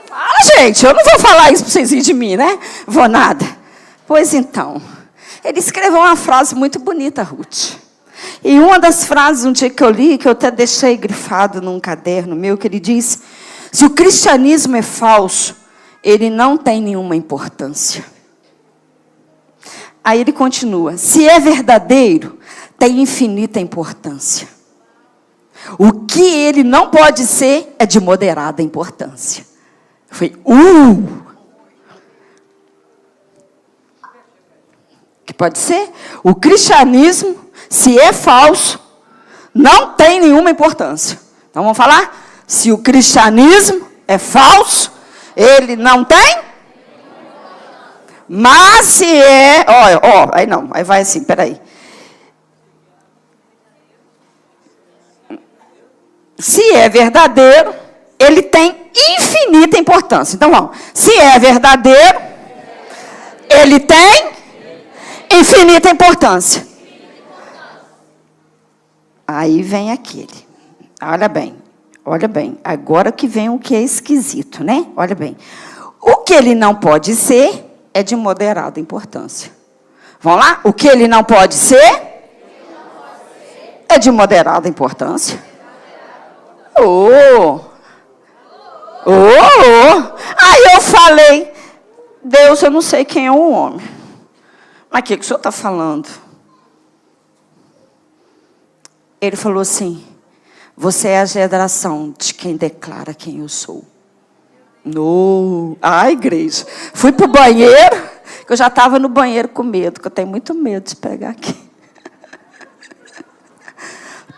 Fala, gente, eu não vou falar isso para vocês irem de mim, né? Vou nada. Pois então, ele escreveu uma frase muito bonita, Ruth. E uma das frases, um dia que eu li, que eu até deixei grifado num caderno meu, que ele diz: se o cristianismo é falso, ele não tem nenhuma importância. Aí ele continua: se é verdadeiro, tem infinita importância. O que ele não pode ser é de moderada importância. Eu falei: que pode ser? O cristianismo, se é falso, não tem nenhuma importância. Então vamos falar? Se o cristianismo é falso, ele não tem? Mas se é... aí não, aí vai assim, peraí. Se é verdadeiro, ele tem infinita importância. Então vamos. Se é verdadeiro, ele tem infinita importância. Aí vem aquele. Olha bem. Agora que vem o que é esquisito, né? Olha bem. O que ele não pode ser é de moderada importância. Vamos lá? O que ele não pode ser é de moderada importância. Aí eu falei: Deus, eu não sei quem é o homem. Mas o que o senhor está falando? Ele falou assim: você é a geração de quem declara quem eu sou. Igreja. Fui para o banheiro, que eu já estava no banheiro com medo, que eu tenho muito medo de pegar aqui.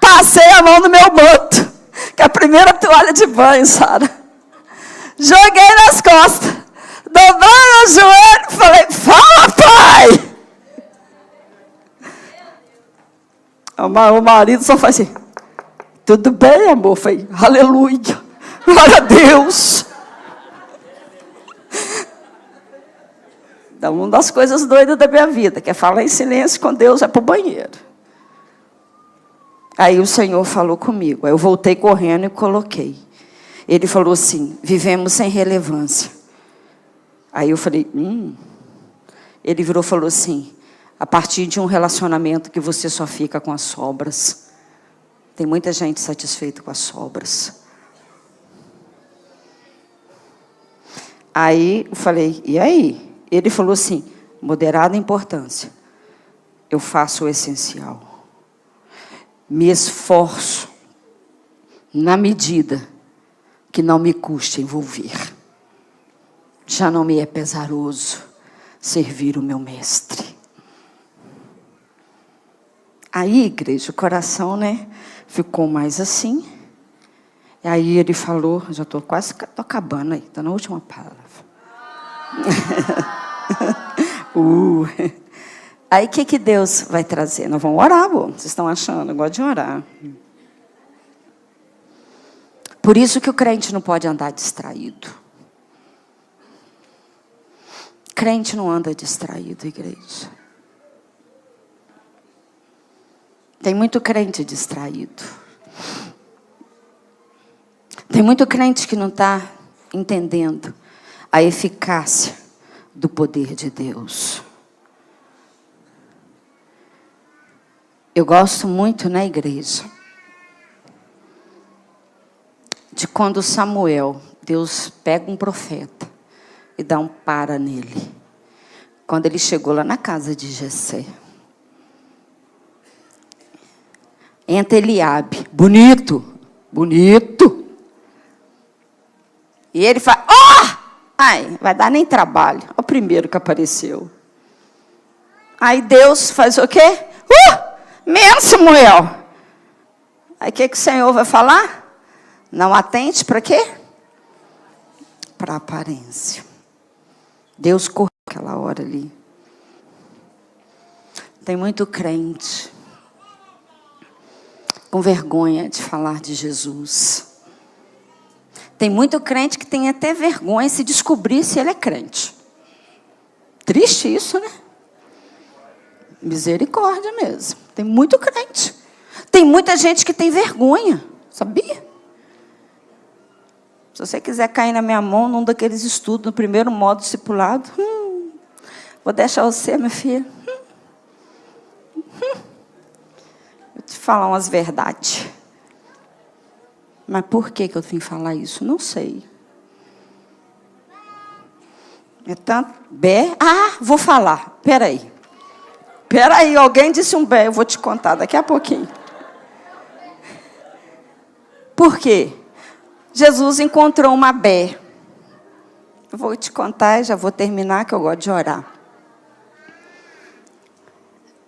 Passei a mão no meu manto, que é a primeira toalha de banho, Sara. Joguei nas costas, dobrei o joelho e falei, fala, pai! O marido só faz assim, tudo bem, amor? Falei, aleluia, glória a Deus. Então, uma das coisas doidas da minha vida, que é falar em silêncio com Deus, é para o banheiro. Aí o Senhor falou comigo, aí eu voltei correndo e coloquei. Ele falou assim, vivemos sem relevância. Aí eu falei, Ele virou e falou assim, a partir de um relacionamento que você só fica com as sobras. Tem muita gente satisfeita com as sobras. Aí eu falei, e aí? Ele falou assim, moderada importância. Eu faço o essencial. Me esforço na medida que não me custe envolver. Já não me é pesaroso servir o meu mestre. Aí, igreja, o coração, ficou mais assim. E aí ele falou, já estou quase acabando aí, estou na última palavra. Aí o que Deus vai trazer? Nós vamos orar, bom. Vocês estão achando? Eu gosto de orar. Por isso que o crente não pode andar distraído. Crente não anda distraído, igreja. Tem muito crente distraído. Tem muito crente que não está entendendo a eficácia do poder de Deus. Eu gosto muito, na igreja, de quando Samuel, Deus pega um profeta e dá um para nele. Quando ele chegou lá na casa de Jessé. Entra Eliabe, bonito. E ele fala, ai, vai dar nem trabalho. É o primeiro que apareceu. Aí Deus faz o quê? Menos Samuel. Aí o que o Senhor vai falar? Não atente para quê? Para a aparência. Deus correu aquela hora ali. Tem muito crente com vergonha de falar de Jesus. Tem muito crente que tem até vergonha de se descobrir se ele é crente. Triste isso, né? Misericórdia mesmo. Tem muito crente. Tem muita gente que tem vergonha, sabia? Se você quiser cair na minha mão num daqueles estudos, no primeiro modo discipulado, vou deixar você, minha filha. Vou te falar umas verdades. Mas por que eu vim falar isso? Não sei. É tanto... vou falar. Peraí, alguém disse um bé, eu vou te contar daqui a pouquinho. Por quê? Jesus encontrou uma bé. Eu vou te contar e já vou terminar, que eu gosto de orar.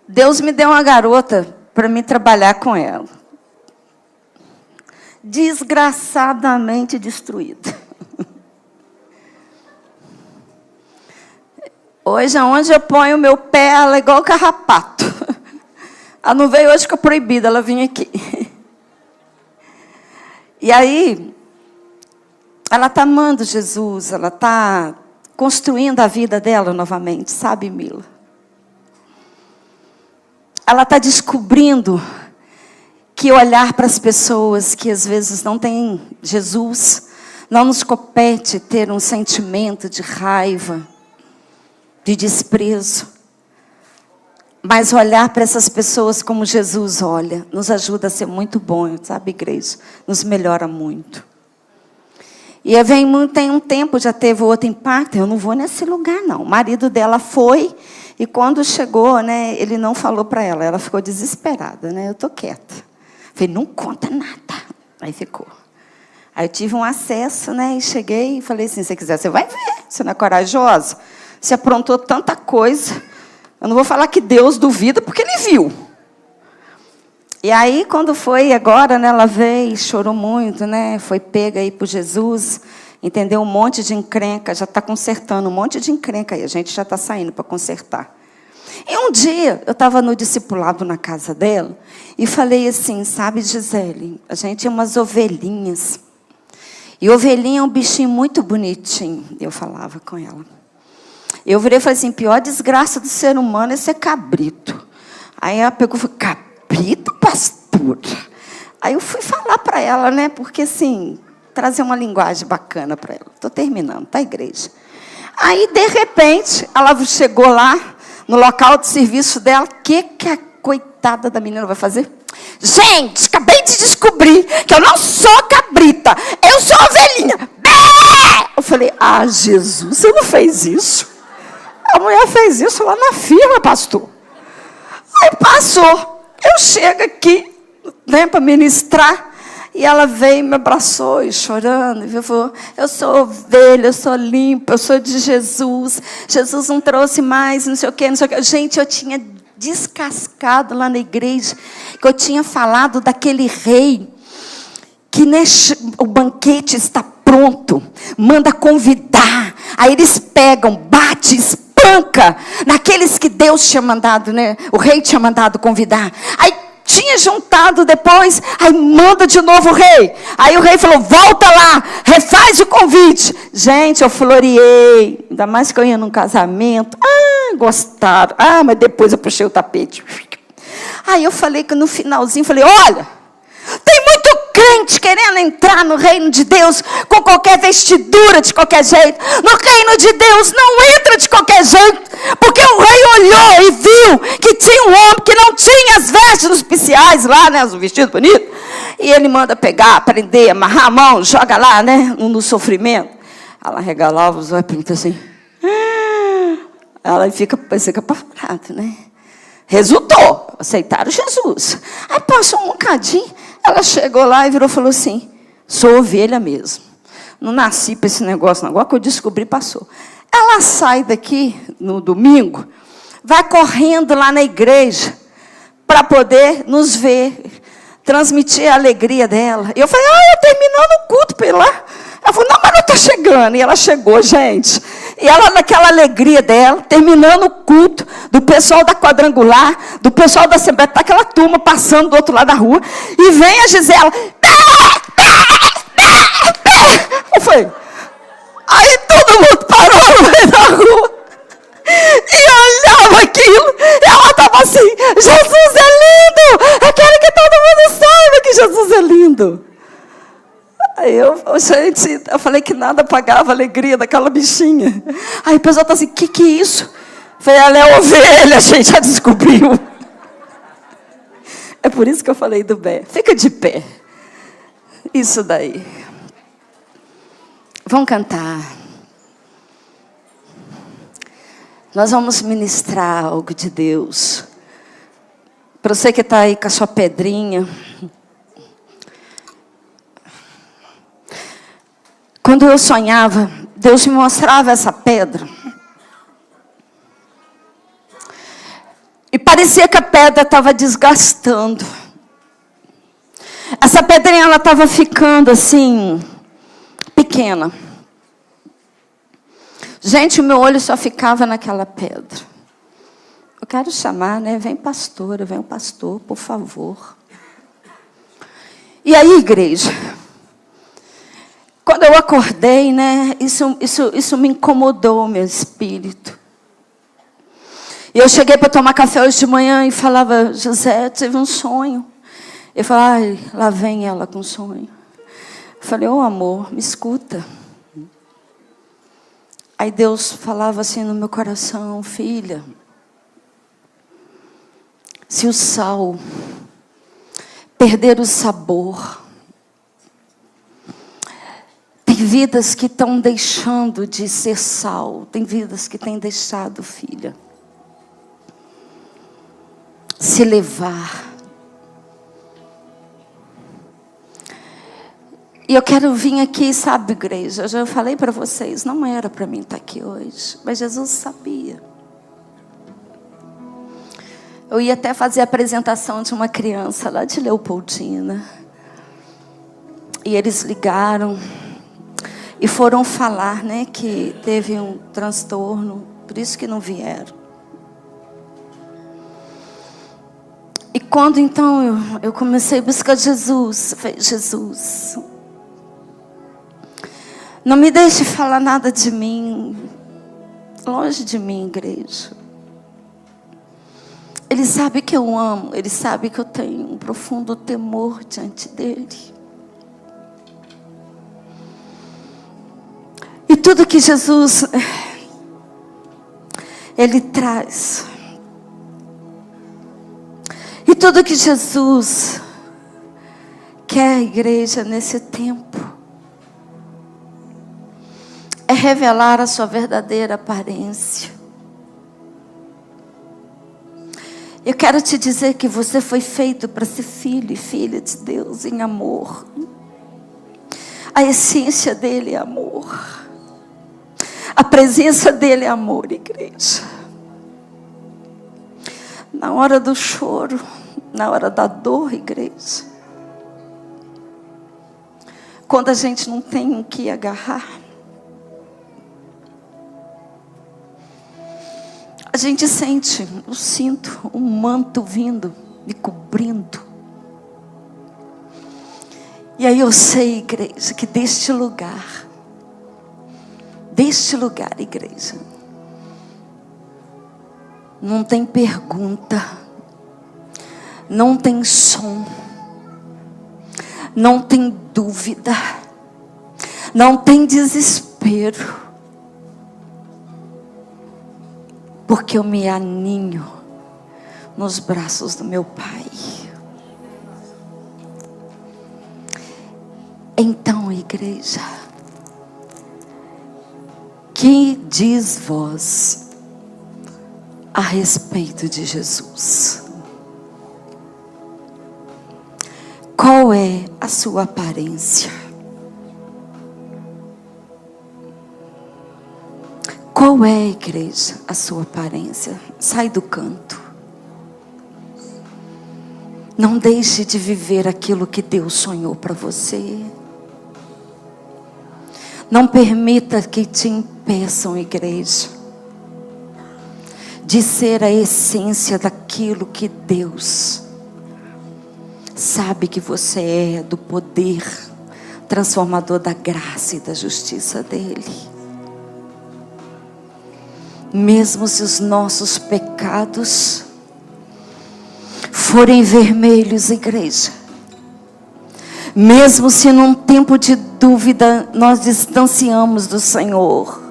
Deus me deu uma garota para mim trabalhar com ela. Desgraçadamente destruída. Hoje, aonde eu ponho o meu pé, ela é igual carrapato. Ela não veio hoje que é proibida, ela vinha aqui. E aí, ela está amando Jesus, ela está construindo a vida dela novamente, sabe, Mila? Ela está descobrindo que olhar para as pessoas que às vezes não têm Jesus, não nos compete ter um sentimento de raiva, de desprezo. Mas olhar para essas pessoas como Jesus olha, nos ajuda a ser muito bom, sabe, igreja? Nos melhora muito. E tem um tempo, já teve outro impacto, eu não vou nesse lugar não. O marido dela foi, e quando chegou, ele não falou para ela, ela ficou desesperada, eu estou quieta. Falei, não conta nada. Aí ficou. Aí eu tive um acesso, e cheguei e falei assim, se você quiser, você vai ver. Você não é corajosa? se aprontou tanta coisa. Eu não vou falar que Deus duvida, porque Ele viu. E aí, quando foi agora, né, ela veio, chorou muito, né? Foi pega aí por Jesus, entendeu? Um monte de encrenca, já está consertando um monte de encrenca aí. A gente já está saindo para consertar. E um dia, eu estava no discipulado na casa dela, e falei assim, sabe, Gisele, a gente é umas ovelhinhas. E ovelhinha é um bichinho muito bonitinho. Eu falava com ela. Eu virei e falei assim, pior desgraça do ser humano é ser cabrito. Aí ela pegou e falou, cabrito, pastor? Aí eu fui falar para ela, né? Porque, assim, trazer uma linguagem bacana para ela. Estou terminando, tá, igreja? Aí, de repente, ela chegou lá, no local de serviço dela. O que a coitada da menina vai fazer? Gente, acabei de descobrir que eu não sou cabrita. Eu sou ovelhinha. Bé! Eu falei, Jesus, você não fez isso? A mulher fez isso lá na firma, pastor. Aí passou. Eu chego aqui, né, para ministrar. E ela veio e me abraçou, e chorando. E falou, eu sou ovelha, eu sou limpa, eu sou de Jesus. Jesus não trouxe mais, não sei o quê, não sei o quê. Gente, eu tinha descascado lá na igreja, que eu tinha falado daquele rei, que o banquete está pronto, manda convidar. Aí eles pegam, bate, espanca naqueles que Deus tinha mandado, né? O rei tinha mandado convidar. Aí tinha juntado depois, aí manda de novo o rei. Aí o rei falou, volta lá, refaz o convite. Gente, eu floreei, ainda mais que eu ia num casamento. Gostaram. Mas depois eu puxei o tapete. Aí eu falei que no finalzinho, falei, olha, tem muito crente querendo entrar no reino de Deus com qualquer vestidura, de qualquer jeito. No reino de Deus não entra de qualquer jeito, porque o rei olhou e viu que tinha um homem que não tinha as vestes nupciais lá, né, os vestidos bonitos, e ele manda pegar, prender, amarrar a mão, joga lá, né, no sofrimento. Ela regalava os olhos e pergunta assim, ela fica apavorada, né? Resultou, aceitaram Jesus. Aí passou um bocadinho, ela chegou lá e virou e falou assim, sou ovelha mesmo. Não nasci para esse negócio, agora que eu descobri, passou. Ela sai daqui no domingo, vai correndo lá na igreja para poder nos ver, transmitir a alegria dela. E eu falei, eu terminando o culto para ir lá. Ela falou, não, mas não está chegando. E ela chegou, gente. E ela, naquela alegria dela, terminando o culto, do pessoal da quadrangular, do pessoal da Assembleia, está aquela turma passando do outro lado da rua, e vem a Gisela. Eu falei, aí todo mundo parou no meio da rua, e olhava aquilo, e ela estava assim, Jesus é lindo, eu quero que todo mundo saiba que Jesus é lindo. Aí eu falei que nada apagava a alegria daquela bichinha. Aí o pessoal está assim, que é isso? Eu falei, ela é ovelha, a gente já descobriu. É por isso que eu falei do pé. Fica de pé. Isso daí. Vamos cantar. Nós vamos ministrar algo de Deus. Para você que está aí com a sua pedrinha. Quando eu sonhava, Deus me mostrava essa pedra. E parecia que a pedra estava desgastando. Essa pedrinha, ela estava ficando assim, pequena. Gente, o meu olho só ficava naquela pedra. Eu quero chamar, né? Vem pastora, vem o pastor, por favor. E aí, igreja? Quando eu acordei, né, isso me incomodou, meu espírito. E eu cheguei para tomar café hoje de manhã e falava, José, tive um sonho. Eu falei, lá vem ela com sonho. Eu falei, amor, me escuta. Aí Deus falava assim no meu coração, filha, se o sal perder o sabor, tem vidas que estão deixando de ser sal. Tem vidas que têm deixado, filha, se levar. E eu quero vir aqui, sabe, igreja? Eu já falei para vocês, não era para mim estar aqui hoje, mas Jesus sabia. Eu ia até fazer a apresentação de uma criança lá de Leopoldina. E eles ligaram e foram falar, né, que teve um transtorno, por isso que não vieram. E quando então eu comecei a buscar Jesus, eu falei, Jesus, não me deixe falar nada de mim, longe de mim, igreja. Ele sabe que eu amo, Ele sabe que eu tenho um profundo temor diante dEle. E tudo que Jesus, Ele traz. E tudo que Jesus quer, igreja, nesse tempo, é revelar a sua verdadeira aparência. Eu quero te dizer que você foi feito para ser filho e filha de Deus em amor. A essência dele é amor. A presença dele é amor, igreja. Na hora do choro, na hora da dor, igreja. Quando a gente não tem o que agarrar. A gente sente, eu sinto um manto vindo, me cobrindo. E aí eu sei, igreja, que deste lugar, igreja, não tem pergunta, não tem som, não tem dúvida, não tem desespero. Porque eu me aninho nos braços do meu Pai. Então, igreja, que diz vós a respeito de Jesus? Qual é a sua aparência? Qual é, igreja, a sua aparência? Sai do canto. Não deixe de viver aquilo que Deus sonhou para você. Não permita que te impeçam, igreja, de ser a essência daquilo que Deus sabe que você é, do poder transformador da graça e da justiça dele. Mesmo se os nossos pecados forem vermelhos, igreja, mesmo se num tempo de dúvida nós distanciamos do Senhor,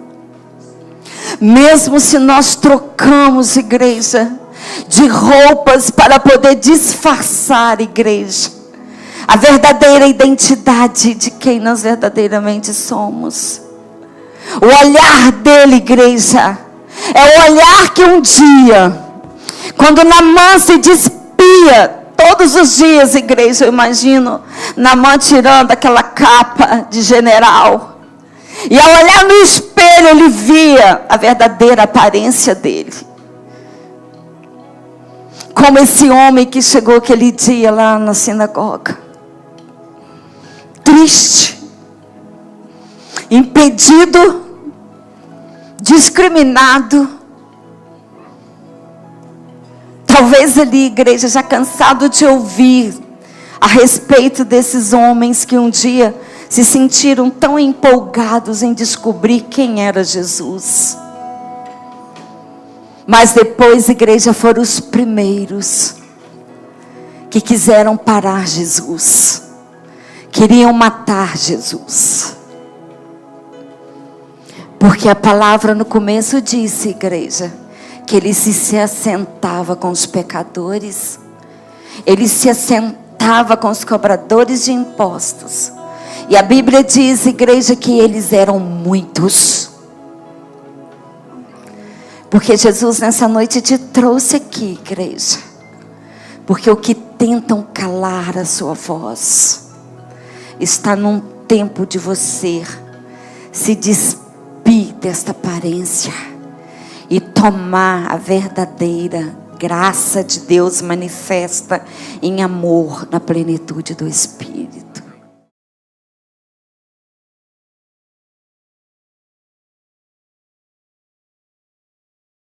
mesmo se nós trocamos, igreja, de roupas para poder disfarçar, igreja, a verdadeira identidade de quem nós verdadeiramente somos, o olhar dele, igreja, é o olhar que um dia, quando Naamã se despia, todos os dias, igreja, eu imagino Naamã tirando aquela capa de general, e ao olhar no espelho ele via a verdadeira aparência dele, como esse homem que chegou aquele dia lá na sinagoga, triste, impedido, discriminado, talvez ali, igreja, já cansado de ouvir a respeito desses homens que um dia se sentiram tão empolgados em descobrir quem era Jesus. Mas depois, igreja, foram os primeiros que quiseram parar Jesus, queriam matar Jesus. Porque a palavra no começo disse, igreja, que ele se assentava com os pecadores, ele se assentava com os cobradores de impostos. E a Bíblia diz, igreja, que eles eram muitos. Porque Jesus nessa noite te trouxe aqui, igreja, porque o que tentam calar a sua voz está num tempo de você se despir desta aparência e tomar a verdadeira graça de Deus manifesta em amor na plenitude do Espírito.